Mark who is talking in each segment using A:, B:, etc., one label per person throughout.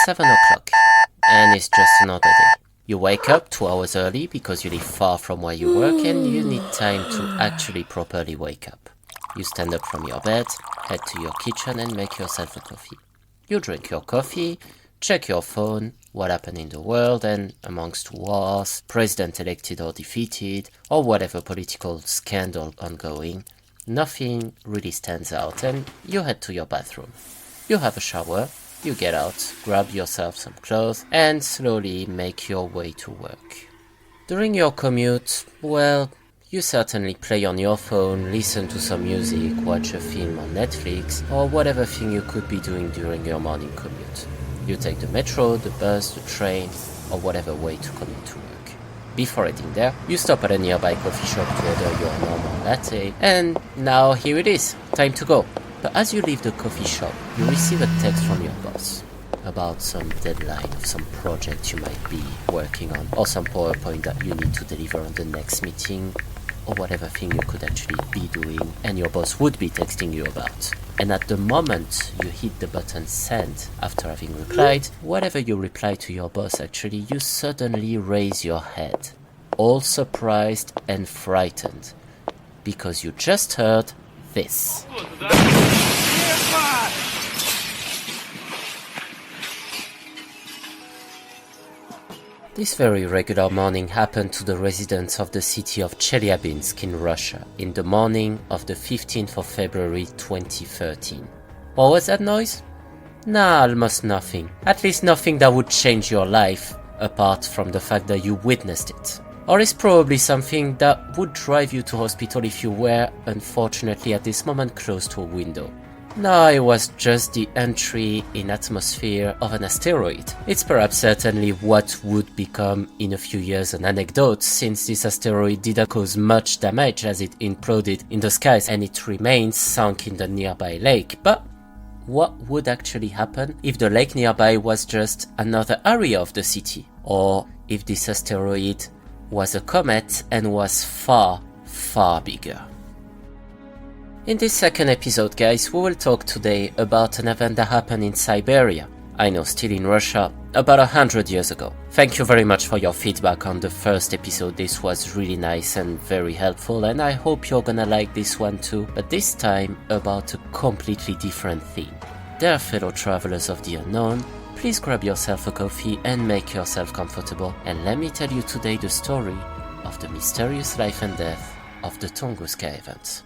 A: 7 o'clock, and it's just another day. You wake up 2 hours early because you live far from where you work and you need time to actually properly wake up. You stand up from your bed, head to your kitchen and make yourself a coffee. You drink your coffee, check your phone, what happened in the world, and amongst wars, president elected or defeated, or whatever political scandal ongoing, nothing really stands out, and you head to your bathroom. You have a shower, you get out, grab yourself some clothes, and slowly make your way to work. During your commute, well, you certainly play on your phone, listen to some music, watch a film on Netflix, or whatever thing you could be doing during your morning commute. You take the metro, the bus, the train, or whatever way to commute to work. Before heading there, you stop at a nearby coffee shop to order your normal latte, and now here it is, time to go. But as you leave the coffee shop, you receive a text from your boss about some deadline of some project you might be working on, or some PowerPoint that you need to deliver on the next meeting, or whatever thing you could actually be doing and your boss would be texting you about. And at the moment you hit the button send after having replied, whatever you reply to your boss actually, you suddenly raise your head, all surprised and frightened, because you just heard this. This very regular morning happened to the residents of the city of Chelyabinsk in Russia in the morning of the 15th of February 2013. What was that noise? Nah, almost nothing. At least nothing that would change your life, apart from the fact that you witnessed it. Or it's probably something that would drive you to hospital if you were, unfortunately at this moment, close to a window. No, it was just the entry in atmosphere of an asteroid. It's perhaps certainly what would become in a few years an anecdote, since this asteroid didn't cause much damage as it imploded in the skies and its remains sunk in the nearby lake. But what would actually happen if the lake nearby was just another area of the city? Or if this asteroid was a comet and was far, far bigger? In this second episode, guys, we will talk today about an event that happened in Siberia. I know, still in Russia, about 100 years ago. Thank you very much for your feedback on the first episode. This was really nice and very helpful, and I hope you're gonna like this one too, but this time about a completely different theme. Dear fellow travelers of the unknown, please grab yourself a coffee and make yourself comfortable, and let me tell you today the story of the mysterious life and death of the Tunguska Event.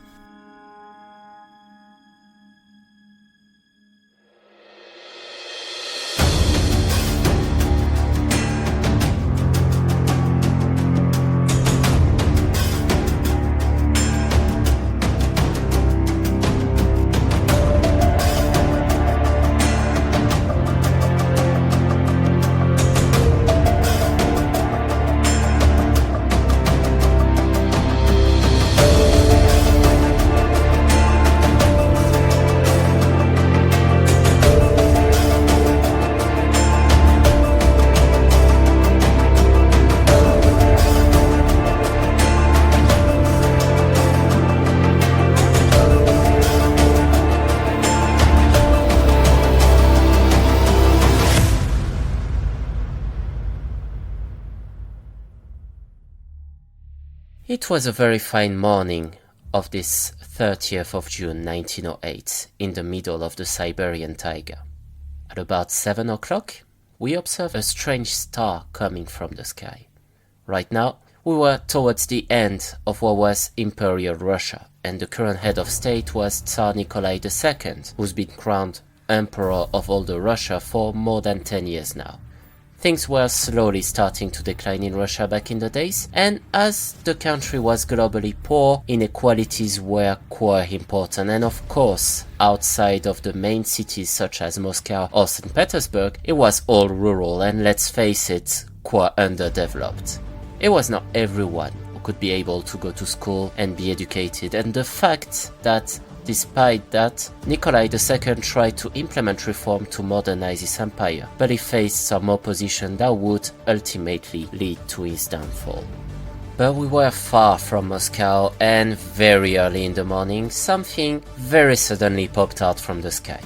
A: It was a very fine morning of this 30th of June 1908 in the middle of the Siberian taiga. At about 7 o'clock, we observed a strange star coming from the sky. Right now, we were towards the end of what was Imperial Russia, and the current head of state was Tsar Nikolai II, who's been crowned Emperor of all the Russia for more than 10 years now. Things were slowly starting to decline in Russia back in the days, and as the country was globally poor, inequalities were quite important, and of course, outside of the main cities such as Moscow or St. Petersburg, it was all rural and, let's face it, quite underdeveloped. It was not everyone who could be able to go to school and be educated, and the fact that despite that, Nikolai II tried to implement reform to modernize his empire, but he faced some opposition that would ultimately lead to his downfall. But we were far from Moscow, and very early in the morning, something very suddenly popped out from the sky.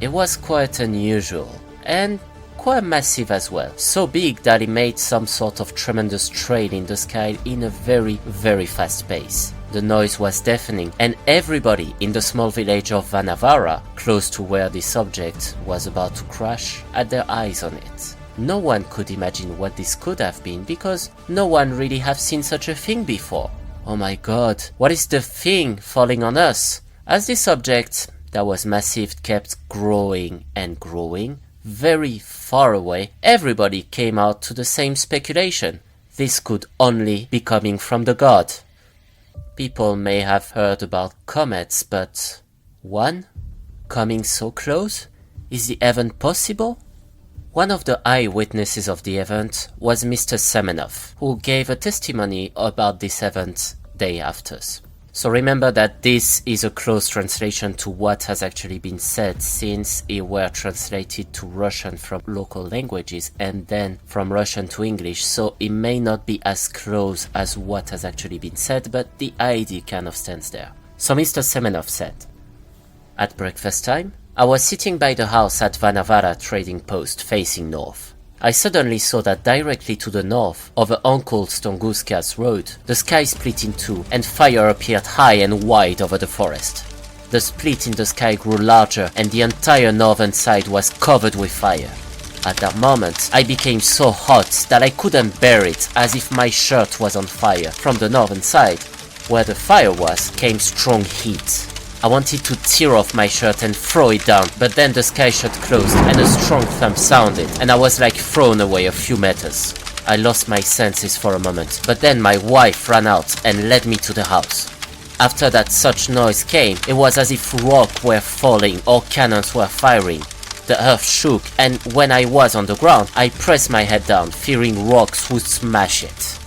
A: It was quite unusual, and quite massive as well. So big that it made some sort of tremendous trail in the sky in a very, very fast pace. The noise was deafening, and everybody in the small village of Vanavara, close to where this object was about to crash, had their eyes on it. No one could imagine what this could have been, because no one really have seen such a thing before. Oh my god, what is the thing falling on us? As this object that was massive kept growing and growing, very far away, everybody came out to the same speculation. This could only be coming from the god. People may have heard about comets, but one coming so close? Is the event possible? One of the eyewitnesses of the event was Mr. Semenov, who gave a testimony about this event day after. So remember that this is a close translation to what has actually been said, since it were translated to Russian from local languages and then from Russian to English, so it may not be as close as what has actually been said, but the idea kind of stands there. So Mr. Semenov said, "At breakfast time, I was sitting by the house at Vanavara trading post facing north. I suddenly saw that directly to the north, over Uncle Tunguska's road, the sky split in two and fire appeared high and wide over the forest. The split in the sky grew larger and the entire northern side was covered with fire. At that moment, I became so hot that I couldn't bear it, as if my shirt was on fire. From the northern side, where the fire was, came strong heat. I wanted to tear off my shirt and throw it down, but then the sky shut closed and a strong thump sounded, and I was like thrown away a few meters. I lost my senses for a moment, but then my wife ran out and led me to the house. After that such noise came, it was as if rocks were falling or cannons were firing. The earth shook, and when I was on the ground, I pressed my head down, fearing rocks would smash it.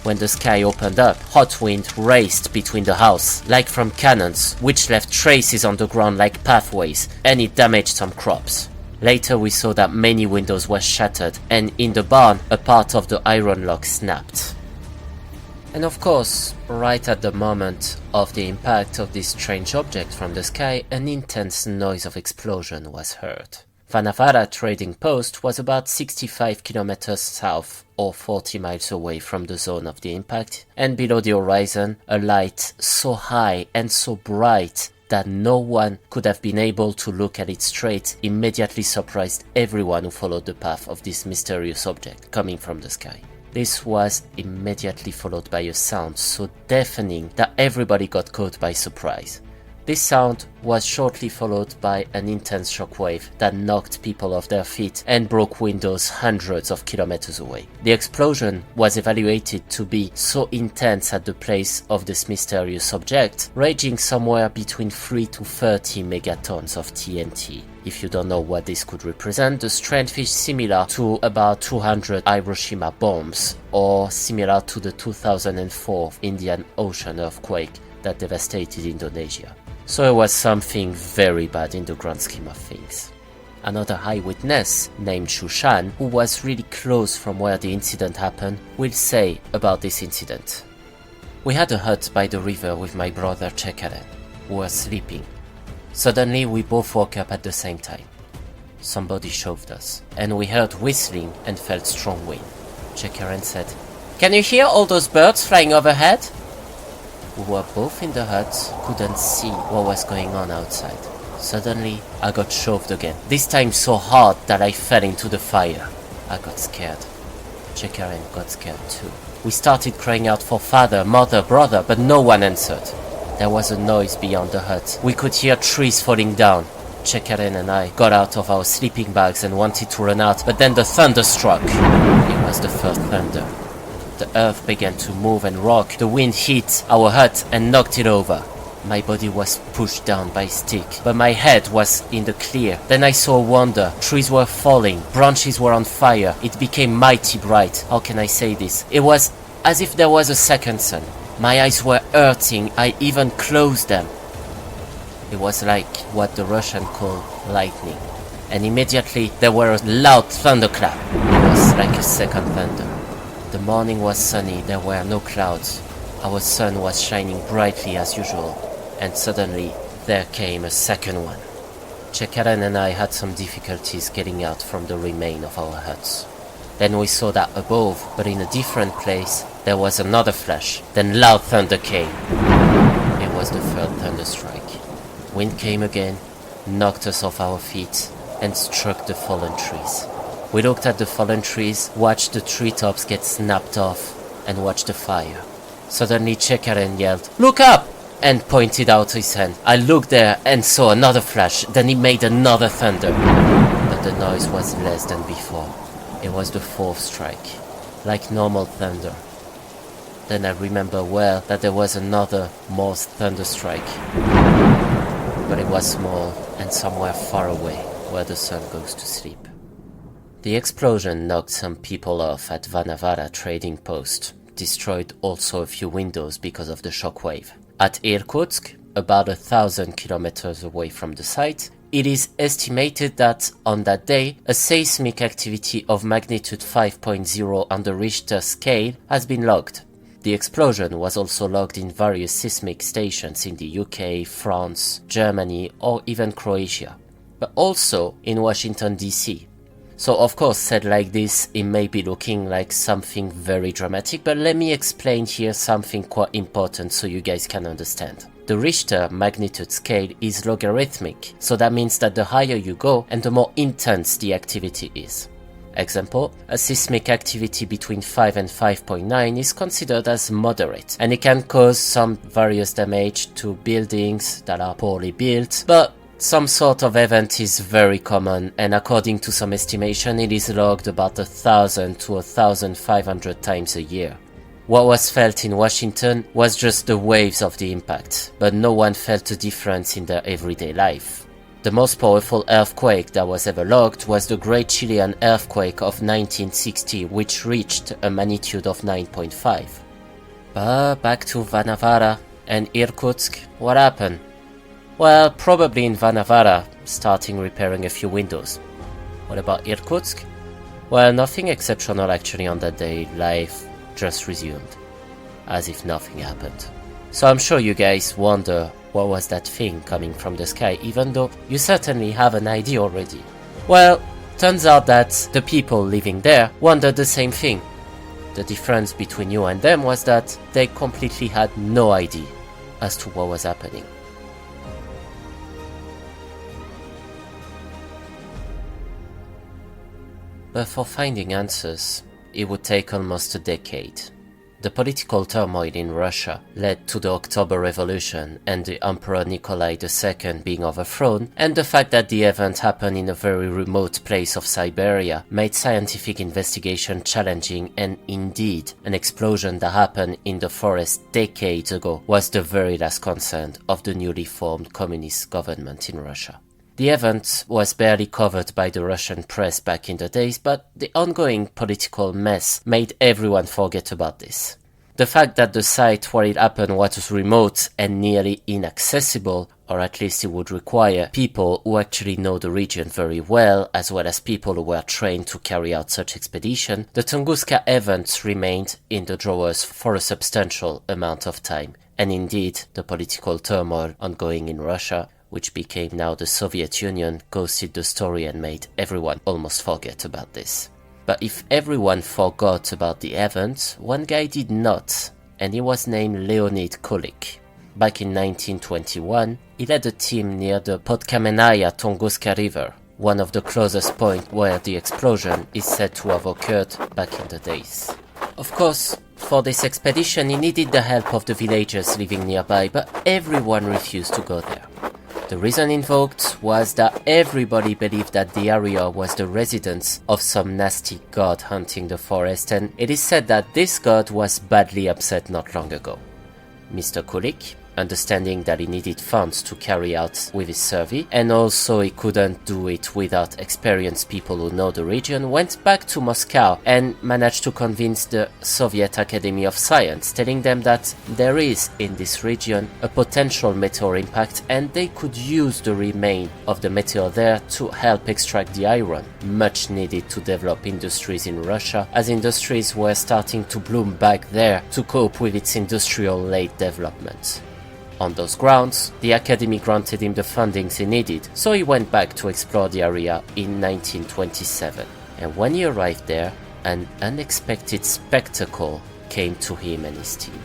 A: When the sky opened up, hot wind raced between the house, like from cannons, which left traces on the ground like pathways, and it damaged some crops. Later we saw that many windows were shattered, and in the barn, a part of the iron lock snapped." And of course, right at the moment of the impact of this strange object from the sky, an intense noise of explosion was heard. Vanavara trading post was about 65 kilometers south or 40 miles away from the zone of the impact, and below the horizon, a light so high and so bright that no one could have been able to look at it straight immediately surprised everyone who followed the path of this mysterious object coming from the sky. This was immediately followed by a sound so deafening that everybody got caught by surprise. This sound was shortly followed by an intense shockwave that knocked people off their feet and broke windows hundreds of kilometers away. The explosion was evaluated to be so intense at the place of this mysterious object, ranging somewhere between 3 to 30 megatons of TNT. If you don't know what this could represent, the strength is similar to about 200 Hiroshima bombs, or similar to the 2004 Indian Ocean earthquake that devastated Indonesia. So it was something very bad in the grand scheme of things. Another eyewitness, named Shushan, who was really close from where the incident happened, will say about this incident. "We had a hut by the river with my brother Chekaren, who was sleeping. Suddenly we both woke up at the same time. Somebody shoved us, and we heard whistling and felt strong wind. Chekaren said, 'Can you hear all those birds flying overhead?' We were both in the hut, couldn't see what was going on outside. Suddenly, I got shoved again, this time so hard that I fell into the fire. I got scared. Chekaren got scared too. We started crying out for father, mother, brother, but no one answered. There was a noise beyond the hut. We could hear trees falling down. Chekaren and I got out of our sleeping bags and wanted to run out, but then the thunder struck. It was the first thunder. The earth began to move and rock. The wind hit our hut and knocked it over. My body was pushed down by a stick, but my head was in the clear. Then I saw a wonder. Trees were falling, branches were on fire. It became mighty bright. How can I say this? It was as if there was a second sun. My eyes were hurting. I even closed them. It was like what the Russians call lightning. And immediately there were a loud thunderclap. It was like a second thunder. The morning was sunny, there were no clouds. Our sun was shining brightly as usual, and suddenly there came a second one. Chekaren and I had some difficulties getting out from the remain of our huts. Then we saw that above, but in a different place, there was another flash. Then loud thunder came. It was the third thunderstrike. Wind came again, knocked us off our feet, and struck the fallen trees. We looked at the fallen trees, watched the treetops get snapped off, and watched the fire. Suddenly Chekaren yelled, "Look up!" and pointed out his hand. I looked there and saw another flash, then he made another thunder. But the noise was less than before. It was the fourth strike, like normal thunder. Then I remember well that there was another, more thunder strike. But it was small and somewhere far away, where the sun goes to sleep. The explosion knocked some people off at Vanavara trading post, destroyed also a few windows because of the shockwave. At Irkutsk, about 1,000 kilometers away from the site, it is estimated that on that day, a seismic activity of magnitude 5.0 on the Richter scale has been logged. The explosion was also logged in various seismic stations in the UK, France, Germany, or even Croatia, but also in Washington DC. So of course, said like this, it may be looking like something very dramatic, but let me explain here something quite important so you guys can understand. The Richter magnitude scale is logarithmic, so that means that the higher you go and the more intense the activity is. Example, a seismic activity between 5 and 5.9 is considered as moderate, and it can cause some various damage to buildings that are poorly built, but some sort of event is very common, and according to some estimation, it is logged about 1,000 to 1,500 times a year. What was felt in Washington was just the waves of the impact, but no one felt a difference in their everyday life. The most powerful earthquake that was ever logged was the Great Chilean Earthquake of 1960, which reached a magnitude of 9.5. But back to Vanavara and Irkutsk, what happened? Well, probably in Vanavara, starting repairing a few windows. What about Irkutsk? Well, nothing exceptional actually on that day. Life just resumed, as if nothing happened. So I'm sure you guys wonder what was that thing coming from the sky, even though you certainly have an idea already. Well, turns out that the people living there wondered the same thing. The difference between you and them was that they completely had no idea as to what was happening. But for finding answers, it would take almost a decade. The political turmoil in Russia led to the October Revolution and the Emperor Nikolai II being overthrown, and the fact that the event happened in a very remote place of Siberia made scientific investigation challenging, and indeed, an explosion that happened in the forest decades ago was the very last concern of the newly formed communist government in Russia. The event was barely covered by the Russian press back in the days, but the ongoing political mess made everyone forget about this. The fact that the site where it happened was remote and nearly inaccessible, or at least it would require people who actually know the region very well, as well as people who were trained to carry out such expedition, the Tunguska Event remained in the drawers for a substantial amount of time. And indeed, the political turmoil ongoing in Russia, which became now the Soviet Union, ghosted the story and made everyone almost forget about this. But if everyone forgot about the event, one guy did not, and he was named Leonid Kulik. Back in 1921, he led a team near the Podkamenaya Tunguska River, one of the closest points where the explosion is said to have occurred back in the days. Of course, for this expedition he needed the help of the villagers living nearby, but everyone refused to go there. The reason invoked was that everybody believed that the area was the residence of some nasty god hunting the forest, and it is said that this god was badly upset not long ago. Mr. Kulik, understanding that he needed funds to carry out with his survey, and also he couldn't do it without experienced people who know the region, went back to Moscow and managed to convince the Soviet Academy of Science, telling them that there is in this region a potential meteor impact and they could use the remain of the meteor there to help extract the iron, much needed to develop industries in Russia, as industries were starting to bloom back there to cope with its industrial late development. On those grounds, the Academy granted him the fundings he needed, so he went back to explore the area in 1927. And when he arrived there, an unexpected spectacle came to him and his team.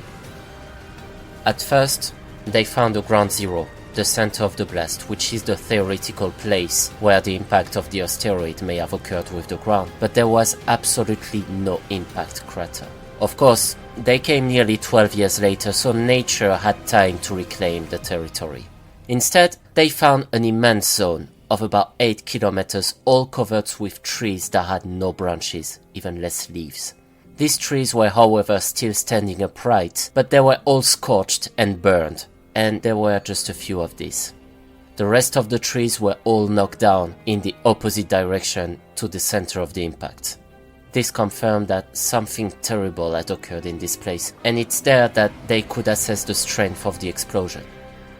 A: At first, they found a ground zero, the center of the blast, which is the theoretical place where the impact of the asteroid may have occurred with the ground, but there was absolutely no impact crater. Of course, they came nearly 12 years later, so nature had time to reclaim the territory. Instead, they found an immense zone of about 8 kilometers, all covered with trees that had no branches, even less leaves. These trees were, however, still standing upright, but they were all scorched and burned, and there were just a few of these. The rest of the trees were all knocked down in the opposite direction to the center of the impact. This confirmed that something terrible had occurred in this place, and it's there that they could assess the strength of the explosion.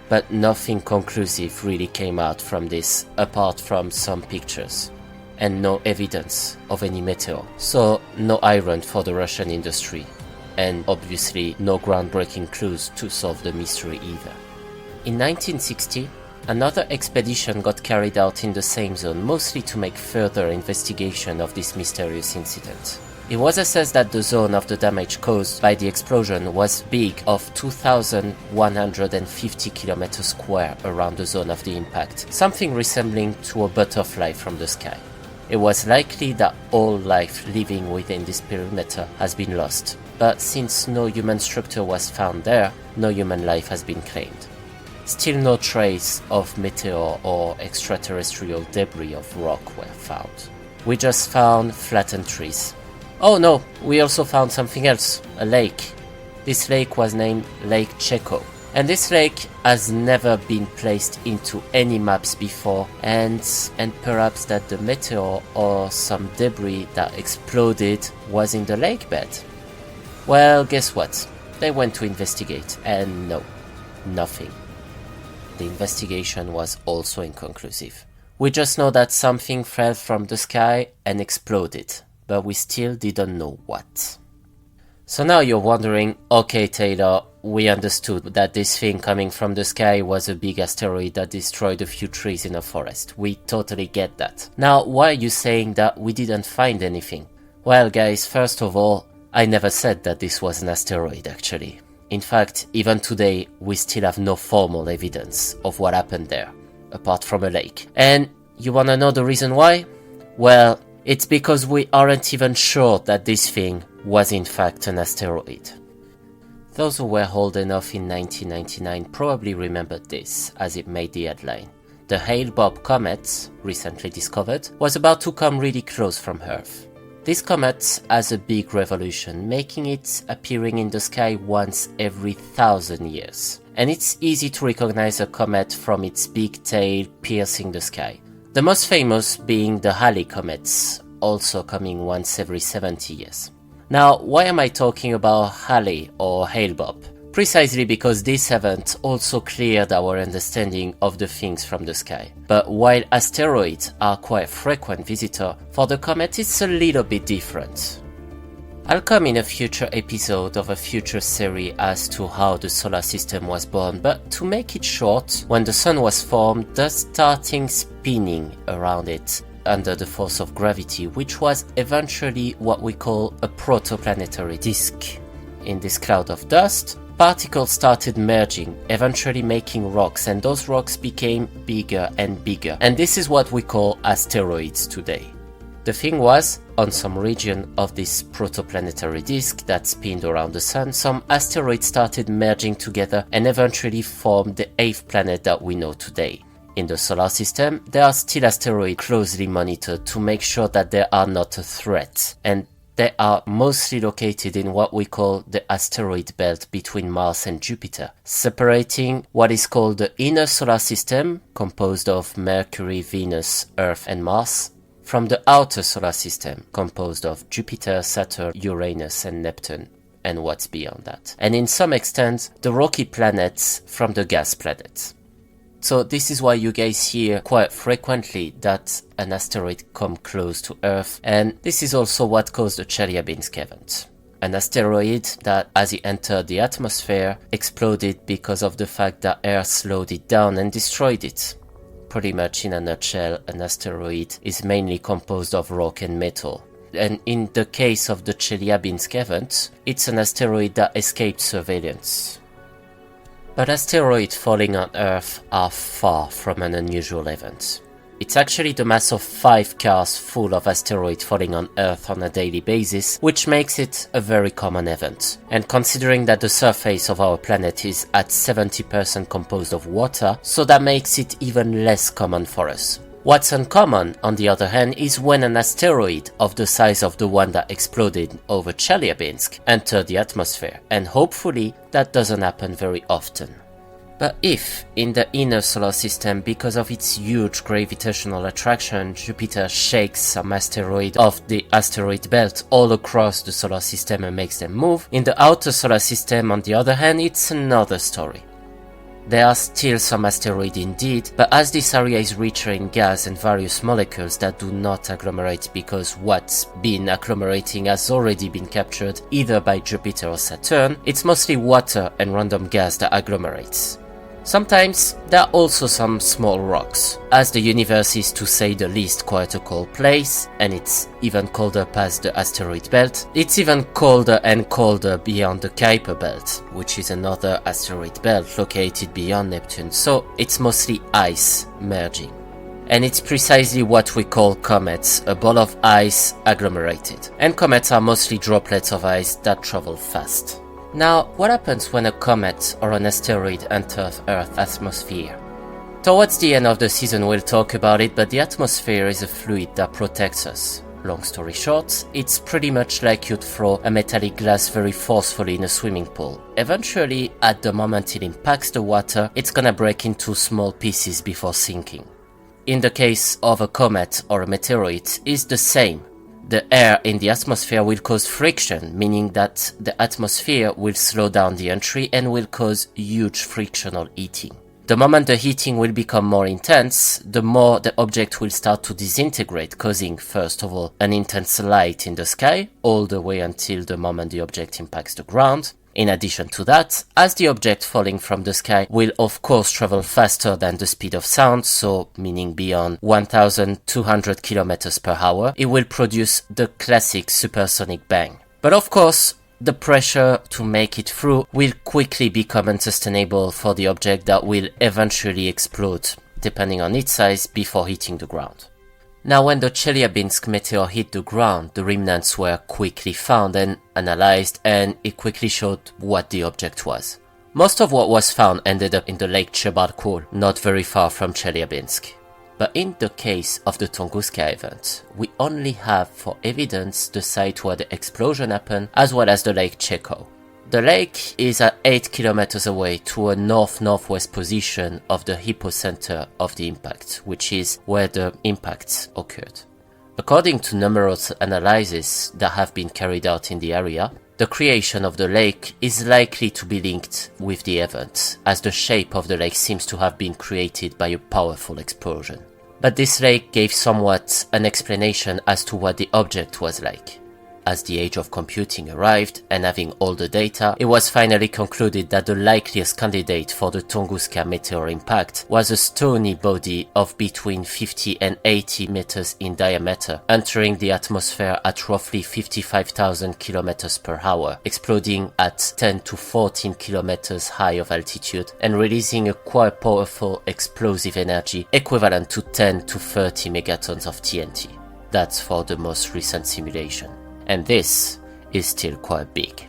A: But nothing conclusive really came out from this, apart from some pictures, and no evidence of any meteor, so no iron for the Russian industry, and obviously no groundbreaking clues to solve the mystery either. In 1960, another expedition got carried out in the same zone, mostly to make further investigation of this mysterious incident. It was assessed that the zone of the damage caused by the explosion was big, of 2,150 kilometers square around the zone of the impact, something resembling to a butterfly from the sky. It was likely that all life living within this perimeter has been lost, but since no human structure was found there, no human life has been claimed. Still no trace of meteor or extraterrestrial debris of rock were found. We just found flattened trees. Oh no, we also found something else, a lake. This lake was named Lake Cheko. And this lake has never been placed into any maps before, and perhaps that the meteor or some debris that exploded was in the lake bed. Well, guess what? They went to investigate, and no, nothing. The investigation was also inconclusive. We just know that something fell from the sky and exploded, but we still didn't know what. So now you're wondering, okay Taylor, we understood that this thing coming from the sky was a big asteroid that destroyed a few trees in a forest. We totally get that. Now, why are you saying that we didn't find anything? Well guys, first of all, I never said that this was an asteroid actually. In fact, even today, we still have no formal evidence of what happened there, apart from a lake. And you wanna know the reason why? Well, it's because we aren't even sure that this thing was in fact an asteroid. Those who were old enough in 1999 probably remembered this, as it made the headline. The Hale-Bopp comet, recently discovered, was about to come really close from Earth. This comet has a big revolution, making it appearing in the sky once every 1,000 years. And it's easy to recognize a comet from its big tail piercing the sky. The most famous being the Halley comets, also coming once every 70 years. Now, why am I talking about Halley or Hale-Bopp? Precisely because this event also cleared our understanding of the things from the sky. But while asteroids are quite a frequent visitor, for the comet it's a little bit different. I'll come in a future episode of a future series as to how the solar system was born, but to make it short, when the sun was formed, dust starting spinning around it under the force of gravity, which was eventually what we call a protoplanetary disk. In this cloud of dust, particles started merging, eventually making rocks, and those rocks became bigger and bigger, and this is what we call asteroids today. The thing was, on some region of this protoplanetary disk that spinned around the sun, some asteroids started merging together and eventually formed the 8th planet that we know today. In the solar system, there are still asteroids closely monitored to make sure that they are not a threat, and they are mostly located in what we call the asteroid belt between Mars and Jupiter, separating what is called the inner solar system, composed of Mercury, Venus, Earth and Mars, from the outer solar system, composed of Jupiter, Saturn, Uranus and Neptune, and what's beyond that. And in some extent, the rocky planets from the gas planets. So this is why you guys hear quite frequently that an asteroid come close to Earth, and this is also what caused the Chelyabinsk event. An asteroid that, as it entered the atmosphere, exploded because of the fact that air slowed it down and destroyed it. Pretty much in a nutshell, an asteroid is mainly composed of rock and metal. And in the case of the Chelyabinsk event, it's an asteroid that escaped surveillance. But asteroids falling on Earth are far from an unusual event. It's actually the mass of 5 cars full of asteroids falling on Earth on a daily basis, which makes it a very common event. And considering that the surface of our planet is at 70% composed of water, so that makes it even less common for us. What's uncommon, on the other hand, is when an asteroid of the size of the one that exploded over Chelyabinsk entered the atmosphere, and hopefully that doesn't happen very often. But if, in the inner solar system, because of its huge gravitational attraction, Jupiter shakes some asteroid off the asteroid belt all across the solar system and makes them move, in the outer solar system, on the other hand, it's another story. There are still some asteroids indeed, but as this area is richer in gas and various molecules that do not agglomerate because what's been agglomerating has already been captured either by Jupiter or Saturn, it's mostly water and random gas that agglomerates. Sometimes there are also some small rocks. As the universe is, to say the least, quite a cold place, and it's even colder past the asteroid belt, it's even colder and colder beyond the Kuiper belt, which is another asteroid belt located beyond Neptune, so it's mostly ice merging. And it's precisely what we call comets, a ball of ice agglomerated. And comets are mostly droplets of ice that travel fast. Now, what happens when a comet or an asteroid enters Earth's atmosphere? Towards the end of the season we'll talk about it, but the atmosphere is a fluid that protects us. Long story short, it's pretty much like you'd throw a metallic glass very forcefully in a swimming pool. Eventually, at the moment it impacts the water, it's gonna break into small pieces before sinking. In the case of a comet or a meteorite, it's the same. The air in the atmosphere will cause friction, meaning that the atmosphere will slow down the entry and will cause huge frictional heating. The moment the heating will become more intense, the more the object will start to disintegrate, causing, first of all, an intense light in the sky, all the way until the moment the object impacts the ground. In addition to that, as the object falling from the sky will of course travel faster than the speed of sound, so meaning beyond 1200 km per hour, it will produce the classic supersonic bang. But of course, the pressure to make it through will quickly become unsustainable for the object that will eventually explode, depending on its size, before hitting the ground. Now, when the Chelyabinsk meteor hit the ground, the remnants were quickly found and analyzed, and it quickly showed what the object was. Most of what was found ended up in the Lake Chebarkul, not very far from Chelyabinsk. But in the case of the Tunguska event, we only have for evidence the site where the explosion happened, as well as the Lake Cheko. The lake is at 8 kilometers away to a north-northwest position of the hypocenter of the impact, which is where the impacts occurred. According to numerous analyses that have been carried out in the area, the creation of the lake is likely to be linked with the event, as the shape of the lake seems to have been created by a powerful explosion. But this lake gave somewhat an explanation as to what the object was like. As the age of computing arrived, and having all the data, it was finally concluded that the likeliest candidate for the Tunguska meteor impact was a stony body of between 50 and 80 meters in diameter, entering the atmosphere at roughly 55,000 kilometers per hour, exploding at 10 to 14 kilometers high of altitude, and releasing a quite powerful explosive energy equivalent to 10 to 30 megatons of TNT. That's for the most recent simulation. And this is still quite big.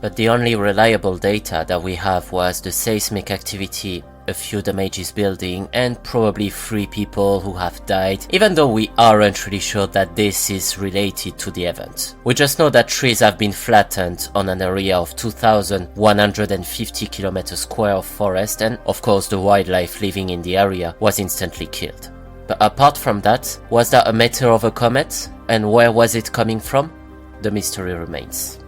A: But the only reliable data that we have was the seismic activity, a few damages building, and probably 3 people who have died, even though we aren't really sure that this is related to the event. We just know that trees have been flattened on an area of 2,150 kilometers square of forest, and of course the wildlife living in the area was instantly killed. But apart from that, was that a meteor of a comet? And where was it coming from? The mystery remains.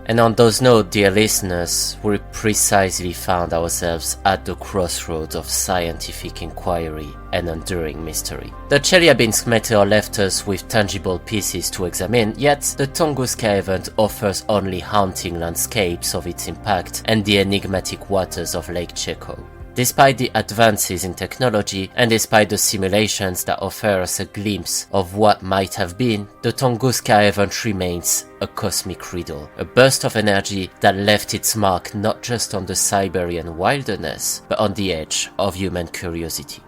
A: And on those notes, dear listeners, we precisely found ourselves at the crossroads of scientific inquiry and enduring mystery. The Chelyabinsk meteor left us with tangible pieces to examine, yet the Tunguska Event offers only haunting landscapes of its impact and the enigmatic waters of Lake Cheko. Despite the advances in technology and despite the simulations that offer us a glimpse of what might have been, the Tunguska Event remains a cosmic riddle, a burst of energy that left its mark not just on the Siberian wilderness, but on the edge of human curiosity.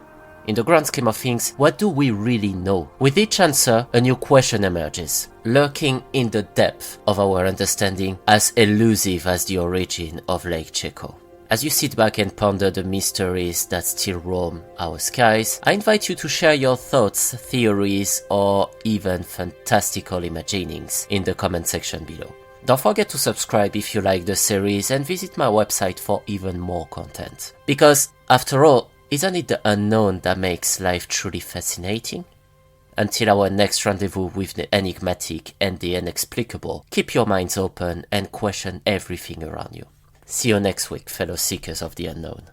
A: In the grand scheme of things, what do we really know? With each answer, a new question emerges, lurking in the depth of our understanding, as elusive as the origin of Lake Cheko. As you sit back and ponder the mysteries that still roam our skies, I invite you to share your thoughts, theories, or even fantastical imaginings in the comment section below. Don't forget to subscribe if you like the series and visit my website for even more content. Because, after all, isn't it the unknown that makes life truly fascinating? Until our next rendezvous with the enigmatic and the inexplicable, keep your minds open and question everything around you. See you next week, fellow seekers of the unknown.